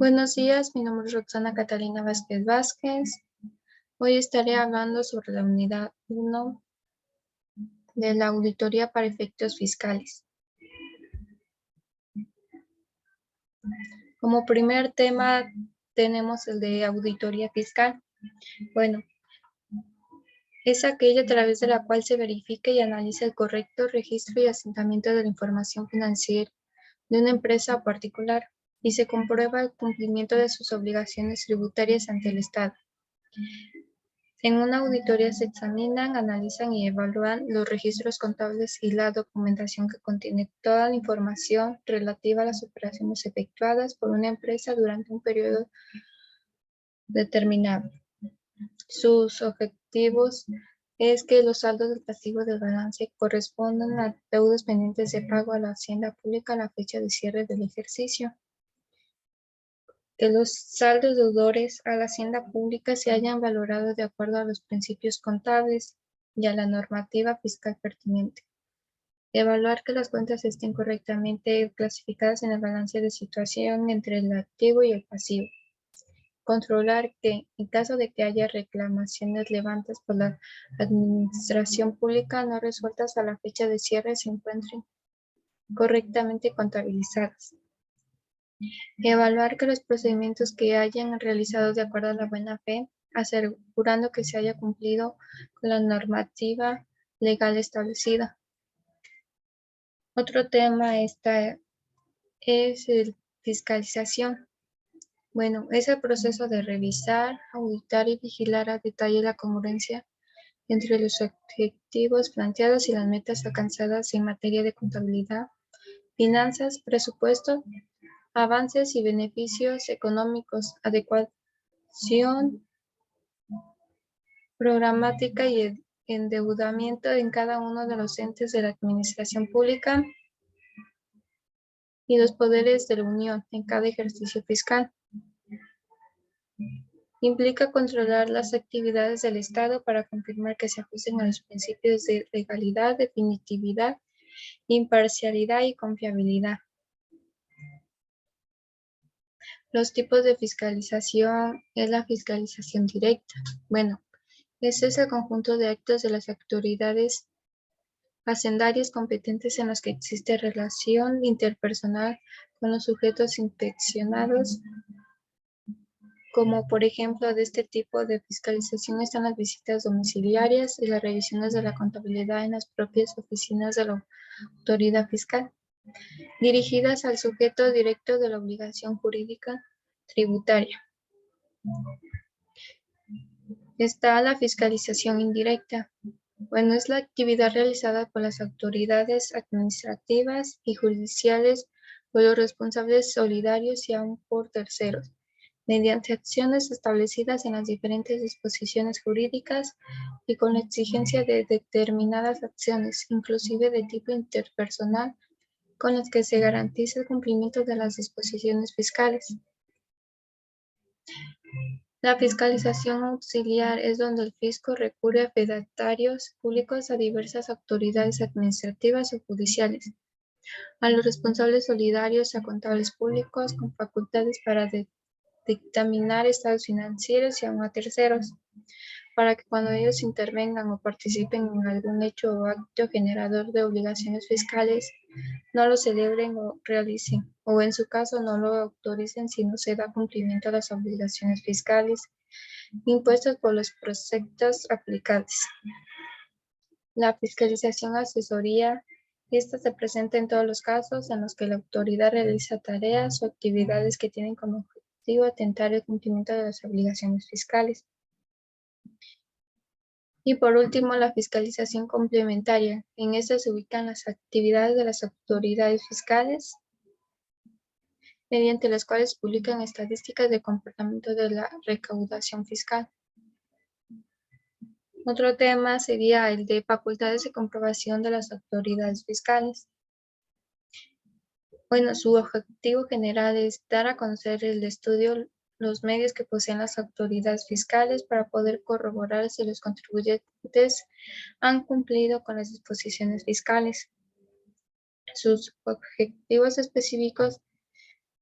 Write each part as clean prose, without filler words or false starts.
Buenos días, mi nombre es Roxana Catalina Vázquez Vázquez. Hoy estaré hablando sobre la unidad 1 de la auditoría para efectos fiscales. Como primer tema tenemos el de auditoría fiscal. Bueno, es aquella a través de la cual se verifica y analiza el correcto registro y asentamiento de la información financiera de una empresa o particular y se comprueba el cumplimiento de sus obligaciones tributarias ante el Estado. En una auditoría se examinan, analizan y evalúan los registros contables y la documentación que contiene toda la información relativa a las operaciones efectuadas por una empresa durante un periodo determinado. Sus objetivos es que los saldos del pasivo del balance correspondan a deudas pendientes de pago a la hacienda pública a la fecha de cierre del ejercicio. Que los saldos deudores a la hacienda pública se hayan valorado de acuerdo a los principios contables y a la normativa fiscal pertinente. Evaluar que las cuentas estén correctamente clasificadas en el balance de situación entre el activo y el pasivo. Controlar que, en caso de que haya reclamaciones levantadas por la administración pública no resueltas a la fecha de cierre, se encuentren correctamente contabilizadas. Evaluar que los procedimientos que hayan realizado de acuerdo a la buena fe, asegurando que se haya cumplido con la normativa legal establecida. Otro tema es el fiscalización. Bueno, es el proceso de revisar, auditar y vigilar a detalle la congruencia entre los objetivos planteados y las metas alcanzadas en materia de contabilidad, finanzas, presupuesto, avances y beneficios económicos, adecuación programática y endeudamiento en cada uno de los entes de la administración pública y los poderes de la Unión en cada ejercicio fiscal. Implica controlar las actividades del Estado para confirmar que se ajusten a los principios de legalidad, definitividad, imparcialidad y confiabilidad. Los tipos de fiscalización es la fiscalización directa. Bueno, ese es el conjunto de actos de las autoridades hacendarias competentes en los que existe relación interpersonal con los sujetos inspeccionados, como por ejemplo de este tipo de fiscalización están las visitas domiciliarias y las revisiones de la contabilidad en las propias oficinas de la autoridad fiscal, dirigidas al sujeto directo de la obligación jurídica tributaria. Está la fiscalización indirecta. Bueno, es la actividad realizada por las autoridades administrativas y judiciales, por los responsables solidarios y aún por terceros, mediante acciones establecidas en las diferentes disposiciones jurídicas y con la exigencia de determinadas acciones, inclusive de tipo interpersonal, con las que se garantiza el cumplimiento de las disposiciones fiscales. La fiscalización auxiliar es donde el fisco recurre a fedatarios públicos, a diversas autoridades administrativas o judiciales, a los responsables solidarios, a contables públicos con facultades para dictaminar estados financieros y aún a terceros, para que cuando ellos intervengan o participen en algún hecho o acto generador de obligaciones fiscales, no lo celebren o realicen, o en su caso no lo autoricen si no se da cumplimiento a las obligaciones fiscales impuestas por los preceptos aplicables. La fiscalización asesoría, esta se presenta en todos los casos en los que la autoridad realiza tareas o actividades que tienen como objetivo atentar el cumplimiento de las obligaciones fiscales. Y por último, la fiscalización complementaria. En esta se ubican las actividades de las autoridades fiscales, mediante las cuales publican estadísticas de comportamiento de la recaudación fiscal. Otro tema sería el de facultades de comprobación de las autoridades fiscales. Bueno, su objetivo general es dar a conocer el estudio los medios que poseen las autoridades fiscales para poder corroborar si los contribuyentes han cumplido con las disposiciones fiscales. Sus objetivos específicos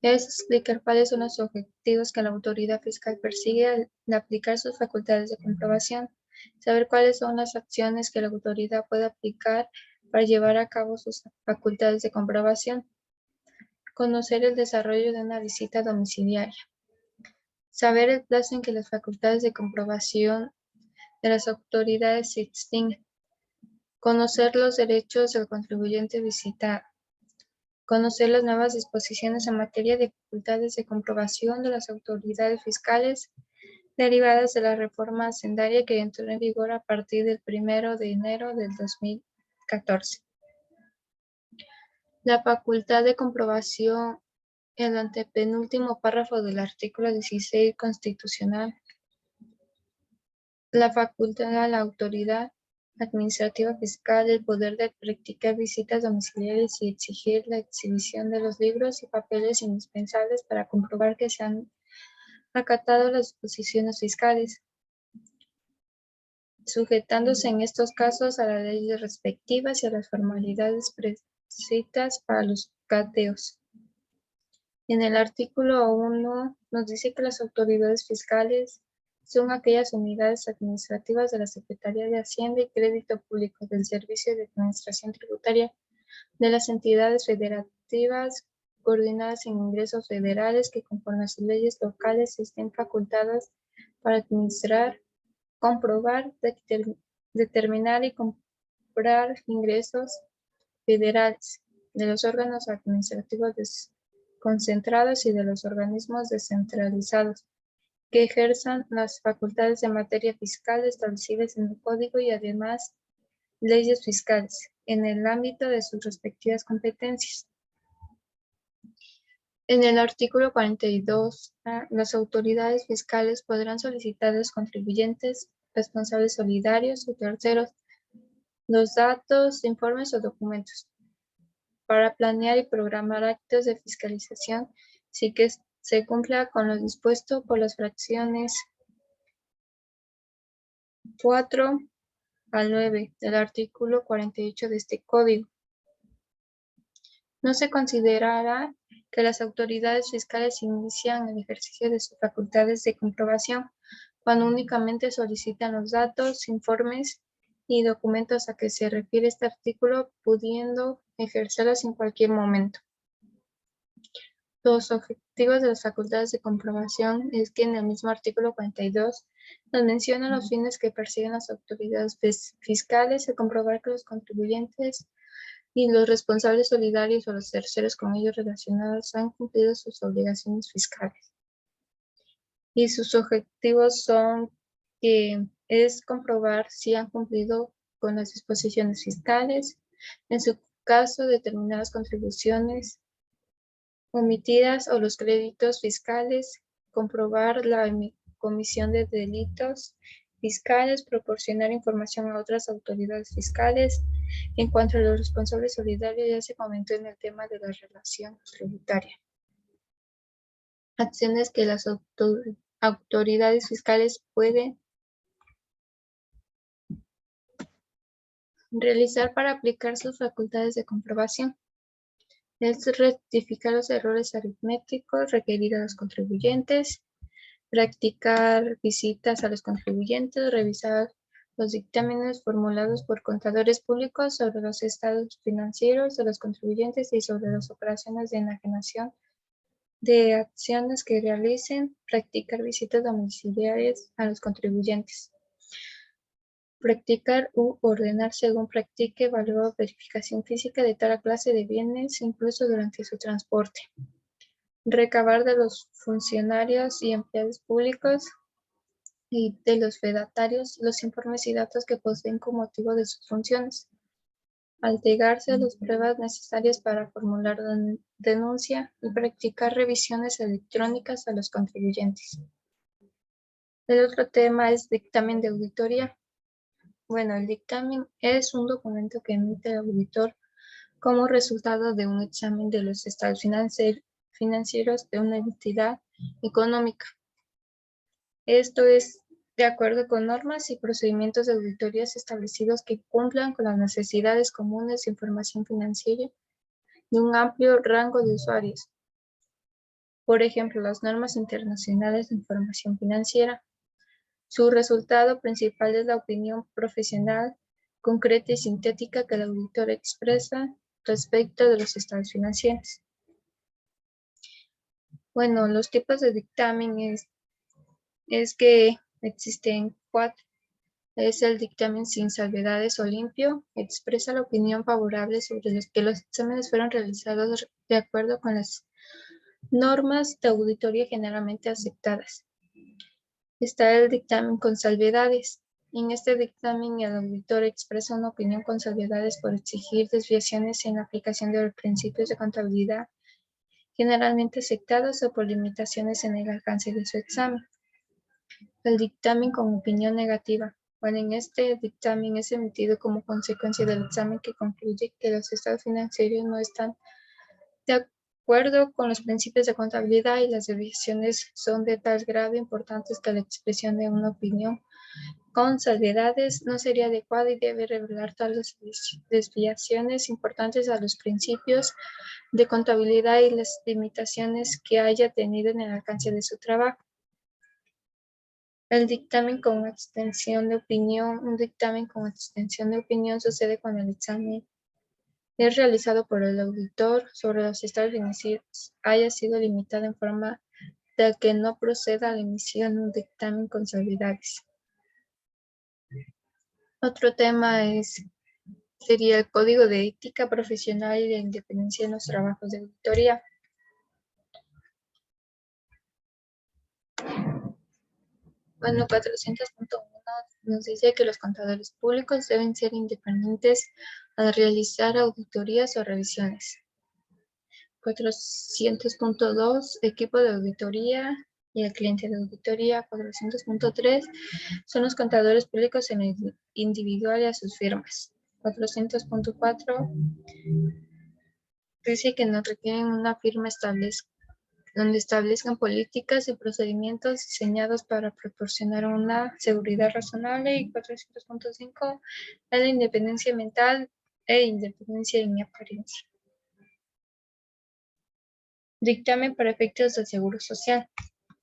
Es explicar cuáles son los objetivos que la autoridad fiscal persigue al aplicar sus facultades de comprobación, saber cuáles son las acciones que la autoridad puede aplicar para llevar a cabo sus facultades de comprobación, conocer el desarrollo de una visita domiciliaria, saber el plazo en que las facultades de comprobación de las autoridades se extinguen, conocer los derechos del contribuyente visitado, conocer las nuevas disposiciones en materia de facultades de comprobación de las autoridades fiscales derivadas de la reforma hacendaria que entró en vigor a partir del 1 de enero del 2014. La facultad de comprobación, el antepenúltimo párrafo del artículo 16 constitucional, la facultad a la autoridad administrativa fiscal el poder de practicar visitas domiciliares y exigir la exhibición de los libros y papeles indispensables para comprobar que se han acatado las disposiciones fiscales, sujetándose en estos casos a las leyes respectivas y a las formalidades prescritas para los cateos. En el artículo 1 nos dice que las autoridades fiscales son aquellas unidades administrativas de la Secretaría de Hacienda y Crédito Público, del Servicio de Administración Tributaria, de las entidades federativas coordinadas en ingresos federales que conforme a sus leyes locales estén facultadas para administrar, comprobar, determinar y comprar ingresos federales, de los órganos administrativos desconcentrados y de los organismos descentralizados que ejerzan las facultades de materia fiscal establecidas en el Código y además leyes fiscales en el ámbito de sus respectivas competencias. En el artículo 42, las autoridades fiscales podrán solicitar a los contribuyentes, responsables solidarios o terceros los datos, informes o documentos para planear y programar actos de fiscalización sin que se cumpla con lo dispuesto por las fracciones 4 al 9 del artículo 48 de este código. No se considerará que las autoridades fiscales inician el ejercicio de sus facultades de comprobación cuando únicamente solicitan los datos, informes y documentos a que se refiere este artículo, pudiendo ejercerlas en cualquier momento. Los objetivos de las facultades de comprobación es que en el mismo artículo 42 nos menciona los fines que persiguen las autoridades fiscales, el comprobar que los contribuyentes y los responsables solidarios o los terceros con ellos relacionados han cumplido sus obligaciones fiscales. Y sus objetivos son que es comprobar si han cumplido con las disposiciones fiscales, en su caso determinar las contribuciones omitidas o los créditos fiscales, comprobar la comisión de delitos fiscales, proporcionar información a otras autoridades fiscales. En cuanto a los responsables solidarios, ya se comentó en el tema de la relación tributaria. Acciones que las autoridades fiscales pueden realizar para aplicar sus facultades de comprobación. Es rectificar los errores aritméticos, requerir a los contribuyentes, practicar visitas a los contribuyentes, revisar los dictámenes formulados por contadores públicos sobre los estados financieros de los contribuyentes y sobre las operaciones de enajenación de acciones que realicen, practicar visitas domiciliarias a los contribuyentes. Practicar u ordenar según practique, evaluar verificación física de toda clase de bienes, incluso durante su transporte. Recabar de los funcionarios y empleados públicos y de los fedatarios los informes y datos que poseen con motivo de sus funciones. Allegarse a las pruebas necesarias para formular denuncia y practicar revisiones electrónicas a los contribuyentes. El otro tema es dictamen de auditoría. Bueno, el dictamen es un documento que emite el auditor como resultado de un examen de los estados financieros de una entidad económica. Esto es de acuerdo con normas y procedimientos de auditorías establecidos que cumplan con las necesidades comunes de información financiera de un amplio rango de usuarios. Por ejemplo, las normas internacionales de información financiera. Su resultado principal es la opinión profesional, concreta y sintética que el auditor expresa respecto de los estados financieros. Bueno, los tipos de dictamen es que existen 4. Es el dictamen sin salvedades o limpio. Expresa la opinión favorable sobre los que los exámenes fueron realizados de acuerdo con las normas de auditoría generalmente aceptadas. Está el dictamen con salvedades. En este dictamen el auditor expresa una opinión con salvedades por exigir desviaciones en la aplicación de los principios de contabilidad generalmente aceptados o por limitaciones en el alcance de su examen. El dictamen con opinión negativa. Bueno, en este dictamen es emitido como consecuencia del examen que concluye que los estados financieros no están de acuerdo con los principios de contabilidad y las desviaciones son de tal grado importantes que la expresión de una opinión con salvedades no sería adecuada y debe revelar tales desviaciones importantes a los principios de contabilidad y las limitaciones que haya tenido en el alcance de su trabajo. El dictamen con extensión de opinión. Un dictamen con extensión de opinión sucede cuando el examen es realizado por el auditor sobre los estados financieros haya sido limitado en forma de que no proceda a la emisión de un dictamen con salvedades. Otro tema sería el código de ética profesional y de independencia en los trabajos de auditoría. Bueno, 400.1 nos dice que los contadores públicos deben ser independientes al realizar auditorías o revisiones. 400.2 equipo de auditoría y el cliente de auditoría. 400.3 son los contadores públicos en el individual y a sus firmas. 400.4 dice que no requieren una firma donde establezcan políticas y procedimientos diseñados para proporcionar una seguridad razonable. Y 400.5 es la independencia mental e independencia en mi apariencia. Dictamen para efectos del Seguro Social.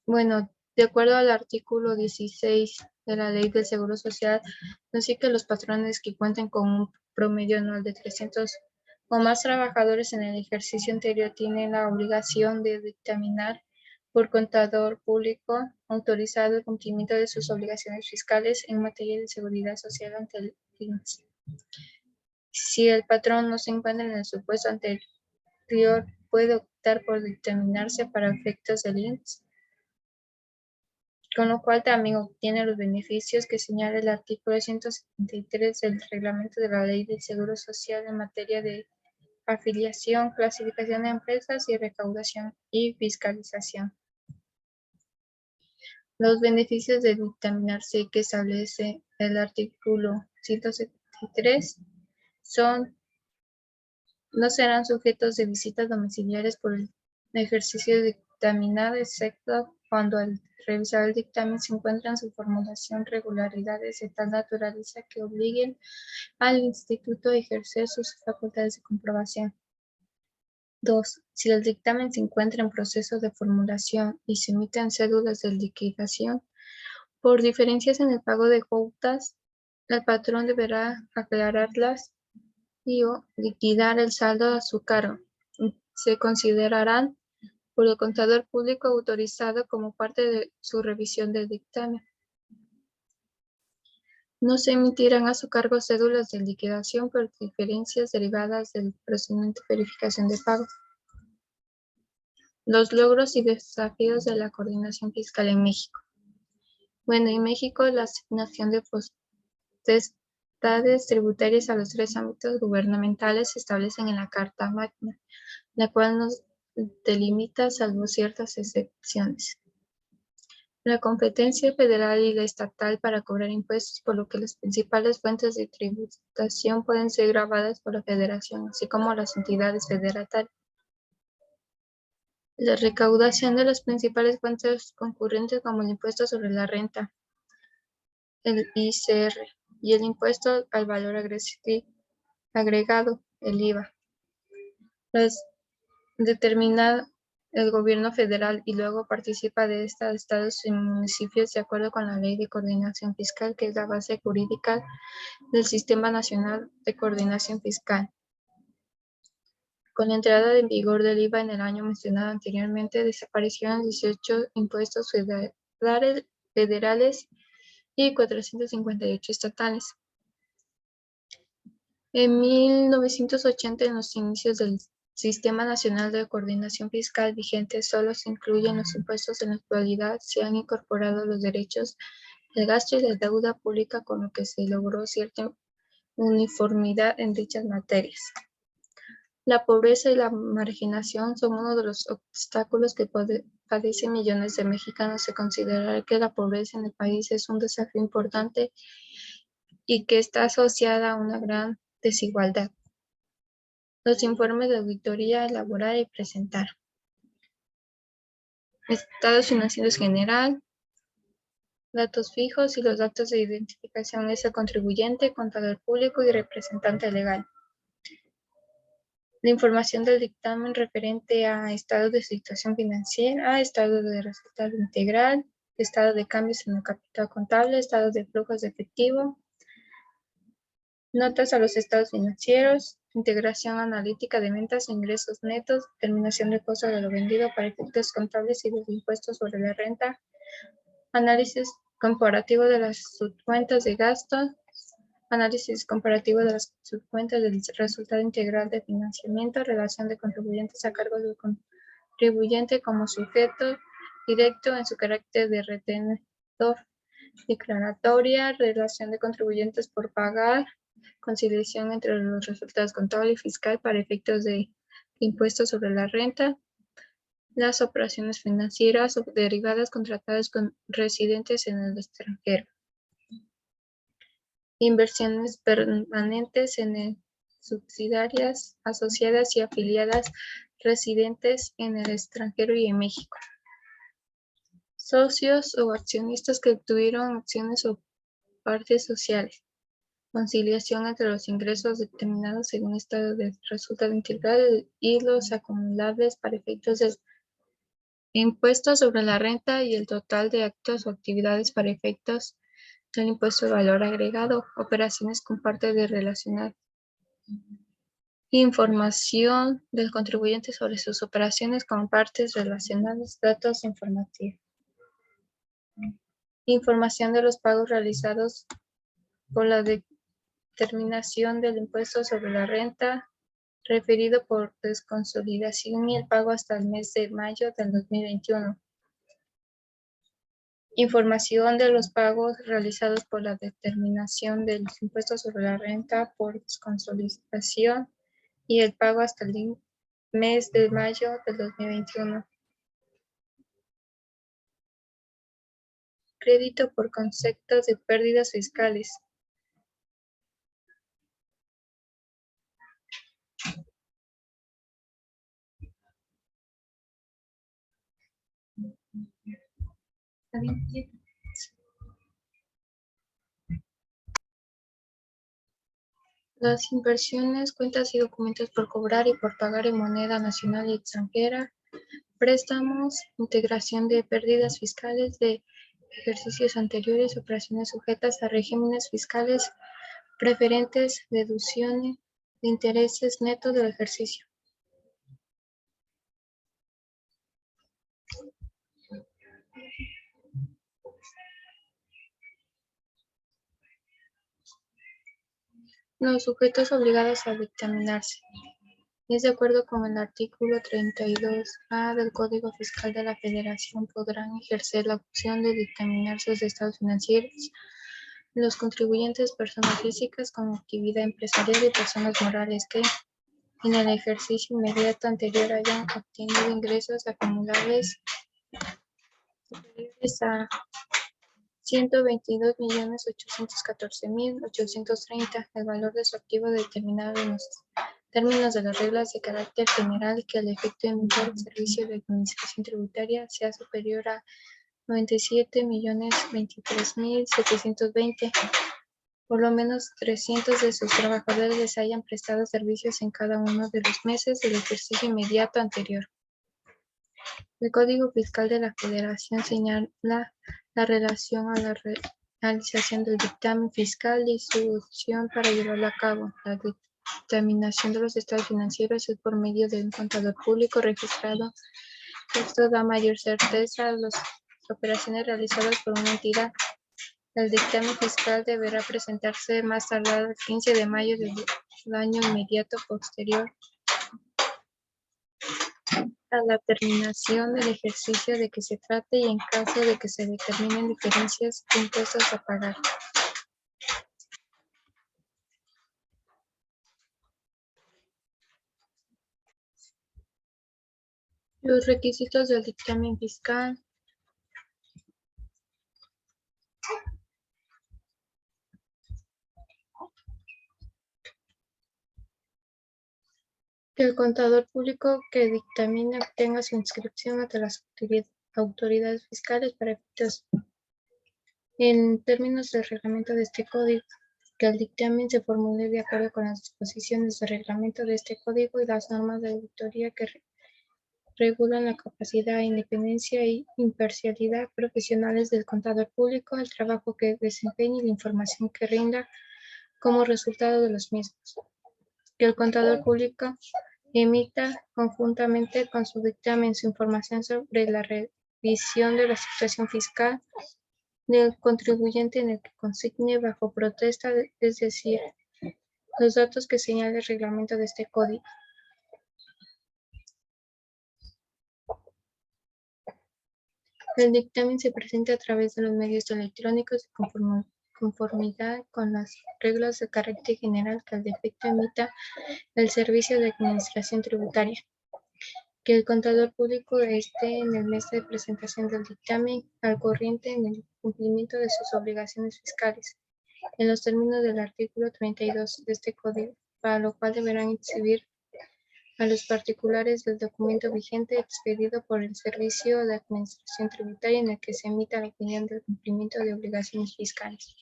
Bueno, de acuerdo al artículo 16 de la Ley del Seguro Social, dice que los patrones que cuenten con un promedio anual de 300 o más trabajadores en el ejercicio anterior tienen la obligación de dictaminar por contador público autorizado el cumplimiento de sus obligaciones fiscales en materia de seguridad social ante el INSS. Si el patrón no se encuentra en el supuesto anterior, puede optar por dictaminarse para efectos del INSS, con lo cual también obtiene los beneficios que señala el artículo 173 del reglamento de la Ley del Seguro Social en materia de afiliación, clasificación de empresas y recaudación y fiscalización. Los beneficios de dictaminarse que establece el artículo 173 no serán sujetos de visitas domiciliarias por el ejercicio dictaminado, excepto cuando al revisar el dictamen se encuentran en su formulación regularidades de tal naturaleza que obliguen al instituto a ejercer sus facultades de comprobación. 2. Si el dictamen se encuentra en proceso de formulación y se emiten cédulas de liquidación por diferencias en el pago de cuotas, el patrón deberá aclararlas y o liquidar el saldo a su cargo. Se considerarán por el contador público autorizado como parte de su revisión del dictamen. No se emitirán a su cargo cédulas de liquidación por diferencias derivadas del procedimiento de verificación de pagos. Los logros y desafíos de la coordinación fiscal en México. Bueno, en México la asignación de potestades tributarias a los 3 ámbitos gubernamentales se establecen en la Carta Magna, la cual nos delimita salvo ciertas excepciones la competencia federal y la estatal para cobrar impuestos, por lo que las principales fuentes de tributación pueden ser gravadas por la federación, así como las entidades federatarias. La recaudación de las principales fuentes concurrentes como el impuesto sobre la renta, el ICR, y el impuesto al valor agregado, el IVA. el gobierno federal y luego participa de esta estados y municipios de acuerdo con la Ley de Coordinación Fiscal, que es la base jurídica del Sistema Nacional de Coordinación Fiscal. Con la entrada en vigor del IVA en el año mencionado anteriormente, desaparecieron 18 impuestos federales y 458 estatales. En 1980, en los inicios del Sistema Nacional de Coordinación Fiscal vigente, solo se incluyen los impuestos. En la actualidad se han incorporado los derechos, el gasto y la deuda pública, con lo que se logró cierta uniformidad en dichas materias. La pobreza y la marginación son uno de los obstáculos que padecen millones de mexicanos. Se considera que la pobreza en el país es un desafío importante y que está asociada a una gran desigualdad. Los informes de auditoría: elaborar y presentar. Estados financieros general, datos fijos y los datos de identificación es el contribuyente, contador público y representante legal. La información del dictamen referente a estado de situación financiera, estado de resultado integral, estado de cambios en el capital contable, estado de flujos de efectivo, notas a los estados financieros, integración analítica de ventas e ingresos netos, determinación del costo de lo vendido para efectos contables y los impuestos sobre la renta, análisis comparativo de las subcuentas de gasto, análisis comparativo de las subcuentas del resultado integral de financiamiento, relación de contribuyentes a cargo del contribuyente como sujeto directo en su carácter de retenedor, declaratoria, relación de contribuyentes por pagar, conciliación entre los resultados contable y fiscal para efectos de impuestos sobre la renta, las operaciones financieras o derivadas contratadas con residentes en el extranjero. Inversiones permanentes en subsidiarias, asociadas y afiliadas residentes en el extranjero y en México. Socios o accionistas que obtuvieron acciones o partes sociales. Conciliación entre los ingresos determinados según estado de resultado integral y los acumulables para efectos de impuestos sobre la renta y el total de actos o actividades para efectos del impuesto de valor agregado, operaciones con parte de relacionar. Información del contribuyente sobre sus operaciones con partes relacionadas, datos informativos. Información de los pagos realizados por la determinación del impuesto sobre la renta referido por desconsolidación y el pago hasta el mes de mayo del 2021. Información de los pagos realizados por la determinación del impuesto sobre la renta por desconsolidación y el pago hasta el mes de mayo del 2021. Crédito por conceptos de pérdidas fiscales. Las inversiones, cuentas y documentos por cobrar y por pagar en moneda nacional y extranjera, préstamos, integración de pérdidas fiscales de ejercicios anteriores, operaciones sujetas a regímenes fiscales preferentes, deducciones de intereses netos del ejercicio. Los sujetos obligados a dictaminarse. Es de acuerdo con el artículo 32A del Código Fiscal de la Federación, podrán ejercer la opción de dictaminar sus estados financieros los contribuyentes, personas físicas con actividad empresarial y personas morales que en el ejercicio inmediato anterior hayan obtenido ingresos acumulables superiores a 122.814.830, el valor de su activo determinado en los términos de las reglas de carácter general, que al efecto de emitir el servicio de administración tributaria sea superior a 97.023.720. Por lo menos 300 de sus trabajadores les hayan prestado servicios en cada uno de los meses del ejercicio inmediato anterior. El Código Fiscal de la Federación señala la relación a la realización del dictamen fiscal y su opción para llevarlo a cabo. La dictaminación de los estados financieros es por medio de un contador público registrado. Esto da mayor certeza a las operaciones realizadas por una entidad. El dictamen fiscal deberá presentarse más tardar el 15 de mayo del año inmediato posterior a la terminación del ejercicio de que se trate y en caso de que se determinen diferencias de impuestos a pagar. Los requisitos del dictamen fiscal. Que el contador público que dictamine obtenga su inscripción ante las autoridades fiscales para efectos en términos del reglamento de este código. Que el dictamen se formule de acuerdo con las disposiciones del reglamento de este código y las normas de auditoría que regulan la capacidad, independencia e imparcialidad profesionales del contador público, el trabajo que desempeñe y la información que rinda como resultado de los mismos. Que el contador público emita conjuntamente con su dictamen su información sobre la revisión de la situación fiscal del contribuyente en el que consigne bajo protesta, es decir, los datos que señala el reglamento de este código. El dictamen se presenta a través de los medios electrónicos de conformidad con las reglas de carácter general que al defecto emita el Servicio de Administración Tributaria. Que el contador público esté en el mes de presentación del dictamen al corriente en el cumplimiento de sus obligaciones fiscales, en los términos del artículo 32 de este código, para lo cual deberán exhibir a los particulares del documento vigente expedido por el Servicio de Administración Tributaria en el que se emita la opinión del cumplimiento de obligaciones fiscales.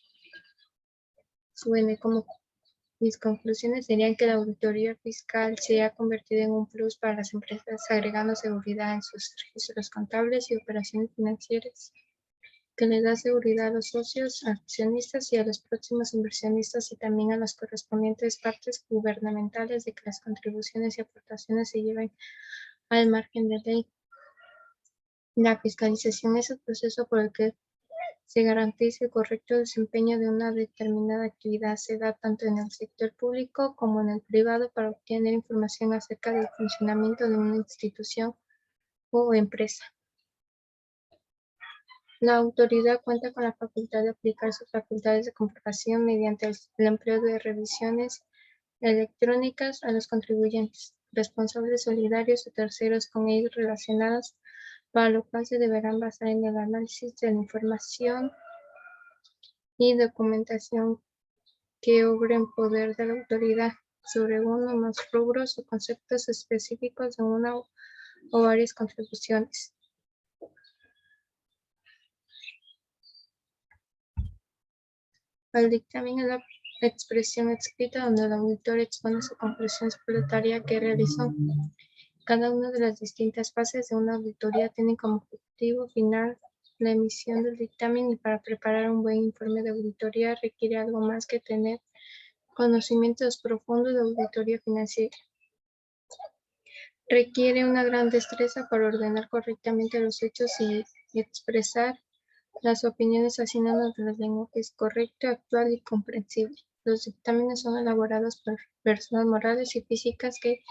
Como mis conclusiones serían que la auditoría fiscal se ha convertido en un plus para las empresas, agregando seguridad en sus registros contables y operaciones financieras, que le da seguridad a los socios, accionistas y a los próximos inversionistas y también a las correspondientes partes gubernamentales de que las contribuciones y aportaciones se lleven al margen de ley. La fiscalización es el proceso por el que se garantiza el correcto desempeño de una determinada actividad. Se da tanto en el sector público como en el privado para obtener información acerca del funcionamiento de una institución o empresa. La autoridad cuenta con la facultad de aplicar sus facultades de comprobación mediante el empleo de revisiones electrónicas a los contribuyentes, responsables solidarios o terceros con ellos relacionados, para lo cual se deberán basar en el análisis de la información y documentación que obre en poder de la autoridad sobre uno o más rubros o conceptos específicos de una o varias contribuciones. El dictamen es la expresión escrita donde el auditor expone su conclusión sobre la tarea que realizó. Cada una de las distintas fases de una auditoría tiene como objetivo final la emisión del dictamen, y para preparar un buen informe de auditoría requiere algo más que tener conocimientos profundos de auditoría financiera. Requiere una gran destreza para ordenar correctamente los hechos y expresar las opiniones haciéndonos los lenguajes correcto, actual y comprensible. Los dictámenes son elaborados por personas morales y físicas que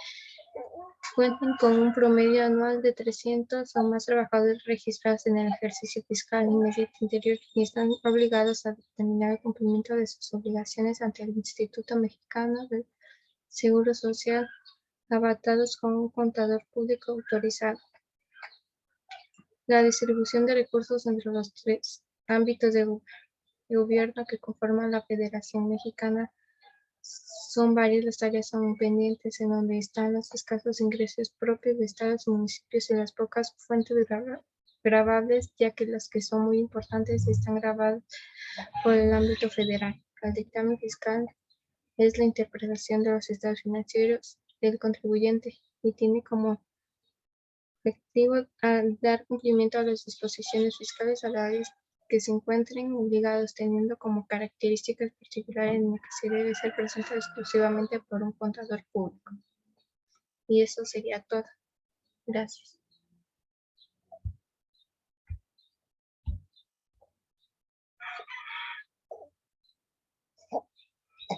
cuentan con un promedio anual de 300 o más trabajadores registrados en el ejercicio fiscal inmediato anterior y están obligados a determinar el cumplimiento de sus obligaciones ante el Instituto Mexicano del Seguro Social, avatados con un contador público autorizado. La distribución de recursos entre los tres ámbitos de gobierno que conforman la Federación Mexicana son varias. Las tareas son pendientes en donde están los escasos ingresos propios de estados y municipios y las pocas fuentes grabables, ya que las que son muy importantes están grabadas por el ámbito federal. El dictamen fiscal es la interpretación de los estados financieros del contribuyente y tiene como objetivo dar cumplimiento a las disposiciones fiscales a las que se encuentren obligados, teniendo como características particulares en la que se debe ser presentado exclusivamente por un contador público. Y eso sería todo. Gracias.